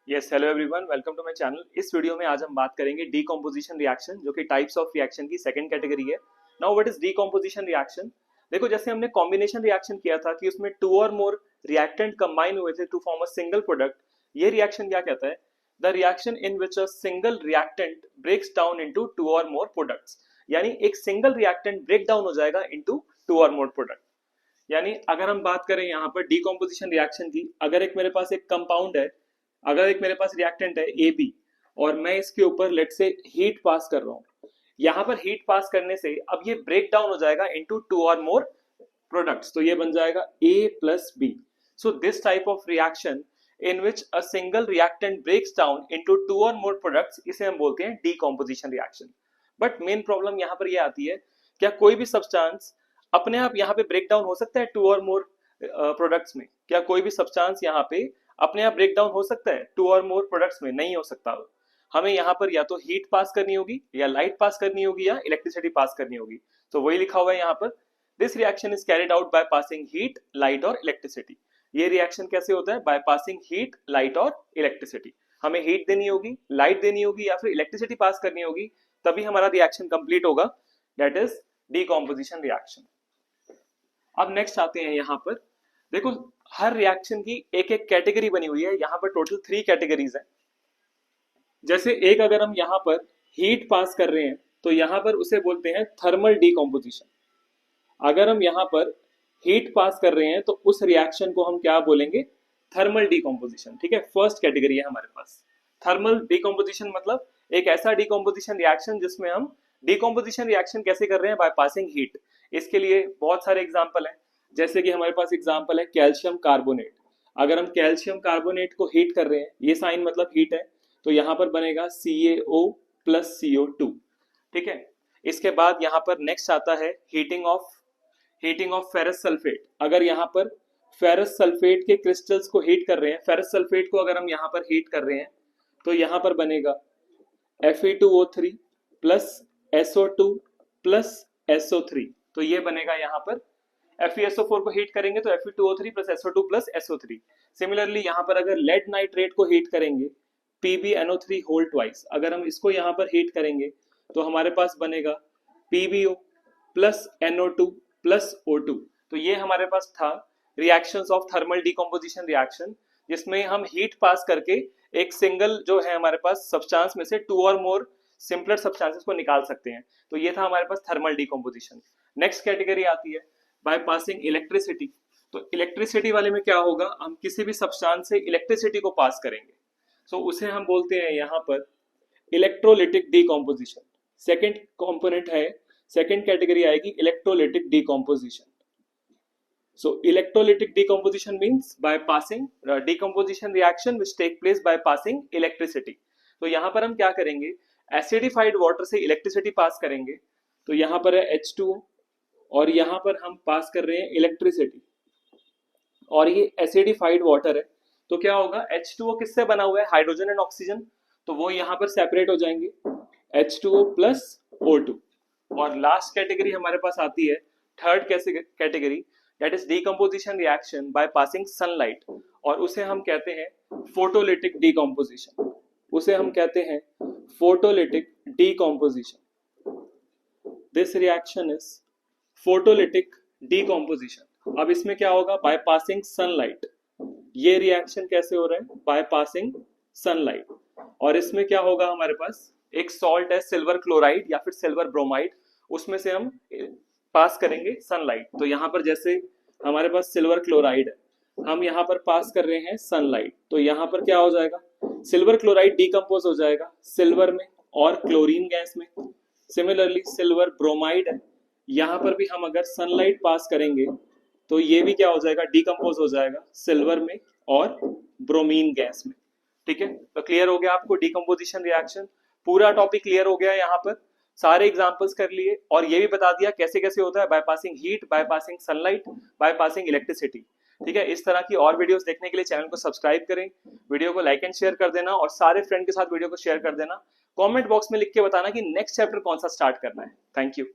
Yes, hello everyone, welcome to my channel. इस video में आज हम बात करेंगे डीकम्पोजिशन रिएक्शन, जो कि टाइप्स ऑफ रिएक्शन की सेकंड कैटेगरी है। Now what is decomposition reaction? देखो, जैसे हमने कॉम्बिनेशन रिएक्शन किया था कि उसमें टू और मोर रिएक्टेंट कंबाइन हुए थे to form a single product. ये रिएक्शन क्या कहता है? The reaction in which a single reactant breaks down into two और मोर प्रोडक्ट्स। यानी एक सिंगल रिएक्टेंट ब्रेक डाउन हो जाएगा इनटू टू और मोर प्रोडक्ट। यानी अगर हम बात करें यहाँ पर डीकम्पोजिशन रिएक्शन की, अगर एक मेरे पास एक कंपाउंड है, अगर एक मेरे पास रिएक्टेंट है ए बी, और मैं इसके ऊपर लेट से हीट पास कर रहा हूं। यहां पर हीट पास करने से अब ये ब्रेक डाउन हो जाएगा इनटू टू और मोर प्रोडक्ट्स, तो ये बन जाएगा A plus B. So this type of reaction in which a single reactant breaks down into two और मोर प्रोडक्ट्स, इसे हम बोलते हैं decomposition reaction. But main problem यहाँ पर ये आती है, क्या कोई भी सब्सटेंस अपने आप यहाँ पे ब्रेक डाउन हो सकता है टू और मोर प्रोडक्ट्स में? क्या कोई भी सब्सटेंस यहाँ पे अपने आप ब्रेक डाउन हो सकता है टू और मोर प्रोडक्ट्स में? नहीं हो सकता। हमें यहाँ पर या तो हीट पास करनी होगी, या लाइट पास करनी होगी, या इलेक्ट्रिसिटी पास करनी होगी। तो वही लिखा हुआ है यहाँ पर, this reaction is carried out by passing heat, light और इलेक्ट्रिसिटी। ये रिएक्शन कैसे होता है? बाय पासिंग हीट, लाइट और इलेक्ट्रिसिटी। हमें हीट देनी होगी, लाइट देनी होगी, या फिर इलेक्ट्रिसिटी पास करनी होगी, तभी हमारा रिएक्शन कंप्लीट होगा। That is decomposition reaction. अब नेक्स्ट आते हैं यहाँ पर। देखो, हर रिएक्शन की एक एक कैटेगरी बनी हुई है। यहाँ पर टोटल 3 कैटेगरीज हैं। जैसे एक, अगर हम यहाँ पर हीट पास कर रहे हैं तो यहाँ पर उसे बोलते हैं थर्मल डीकम्पोजिशन। अगर हम यहाँ पर हीट पास कर रहे हैं तो उस रिएक्शन को हम क्या बोलेंगे? Thermal decomposition. ठीक है, फर्स्ट कैटेगरी है हमारे पास थर्मल डीकम्पोजिशन। मतलब एक ऐसा डीकम्पोजिशन रिएक्शन जिसमें हम डीकम्पोजिशन रिएक्शन कैसे कर रहे हैं? By passing heat. इसके लिए बहुत सारे एग्जाम्पल हैं। जैसे कि हमारे पास एग्जाम्पल है कैल्शियम कार्बोनेट। अगर हम कैल्शियम कार्बोनेट को हीट कर रहे हैं, ये साइन मतलब हीट है, तो यहाँ पर बनेगा CaO प्लस CO2। ठीक है, इसके बाद यहाँ पर नेक्स्ट आता है हीटिंग ऑफ फेरस सल्फेट। अगर यहाँ पर फेरस सल्फेट के क्रिस्टल्स को हीट कर रहे हैं, फेरस सल्फेट को अगर हम यहाँ पर हीट कर रहे हैं, तो यहाँ पर बनेगा Fe2O3 plus SO2 plus SO3। तो ये बनेगा यहाँ पर FeSO4 को हीट करेंगे तो Fe2O3 plus SO2 plus SO3। Similarly यहाँ पर अगर लेड नाइट्रेट को हीट करेंगे, PbNO3 होल ट्वाइस, अगर हम इसको यहाँ पर हीट करेंगे तो हमारे पास बनेगा PbO plus NO2 plus O2। तो ये हमारे पास था reactions of thermal decomposition reaction, जिसमें हम हीट पास करके एक सिंगल जो है हमारे पास सब्सटेंस में से टू और मोर सिंपलर सब्सटेंसेस को निकाल सकते हैं। तो ये था हमारे पास थर्मल डीकम्पोजिशन। नेक्स्ट कैटेगरी आती है बाय पासिंग इलेक्ट्रिसिटी। तो इलेक्ट्रिसिटी वाले में क्या होगा? हम किसी भी सब्सटेंस से इलेक्ट्रिसिटी को पास करेंगे, सो उसे हम बोलते हैं यहाँ पर इलेक्ट्रोलिटिक डीकम्पोजिशन। सेकेंड कंपोनेंट है, सेकेंड कैटेगरी आएगी electrolytic decomposition. So electrolytic decomposition means by passing decomposition reaction which take place by passing electricity। तो यहाँ पर हम क्या करेंगे? एसिडिफाइड वाटर से इलेक्ट्रिसिटी पास करेंगे। तो यहाँ पर है H2O और यहाँ पर हम पास कर रहे हैं इलेक्ट्रिसिटी, और ये एसिडिफाइड वाटर है। तो क्या होगा? H2O किससे बना हुआ है? Hydrogen and oxygen. तो वो यहाँ पर सेपरेट हो जाएंगे, H2O प्लस O2। और लास्ट कैटेगरी हमारे पास आती है third category, that is decomposition reaction by passing sunlight, और उसे हम कहते हैं फोटोलिटिक डीकम्पोजिशन। उसे हम कहते हैं photolytic decomposition. This reaction is photolytic decomposition. अब इसमें क्या होगा? By passing sunlight. ये रिएक्शन कैसे हो रहा है? By passing sunlight. और इसमें क्या होगा? हमारे पास एक सॉल्ट है सिल्वर क्लोराइड या फिर सिल्वर ब्रोमाइड, उसमें से हम पास करेंगे सनलाइट। तो यहाँ पर जैसे हमारे पास सिल्वर क्लोराइड है, हम यहाँ पर पास कर रहे हैं सनलाइट, तो यहाँ पर क्या हो जाएगा? सिल्वर क्लोराइड डीकम्पोज हो जाएगा सिल्वर में और क्लोरीन गैस में। सिमिलरली सिल्वर ब्रोमाइड है, यहाँ पर भी हम अगर सनलाइट पास करेंगे तो ये भी क्या हो जाएगा? डीकम्पोज हो जाएगा सिल्वर में और ब्रोमीन गैस में। ठीक है, तो क्लियर हो गया आपको डीकम्पोजिशन रिएक्शन। पूरा टॉपिक क्लियर हो गया यहाँ पर, सारे एग्जांपल्स कर लिए, और ये भी बता दिया कैसे कैसे होता है by passing heat, by passing sunlight, by passing electricity. ठीक है, इस तरह की और वीडियोस देखने के लिए चैनल को सब्सक्राइब करें, वीडियो को लाइक एंड शेयर कर देना, और सारे फ्रेंड के साथ वीडियो को शेयर कर देना। कमेंट बॉक्स में लिख के बताना कि नेक्स्ट चैप्टर कौन सा स्टार्ट करना है। Thank you.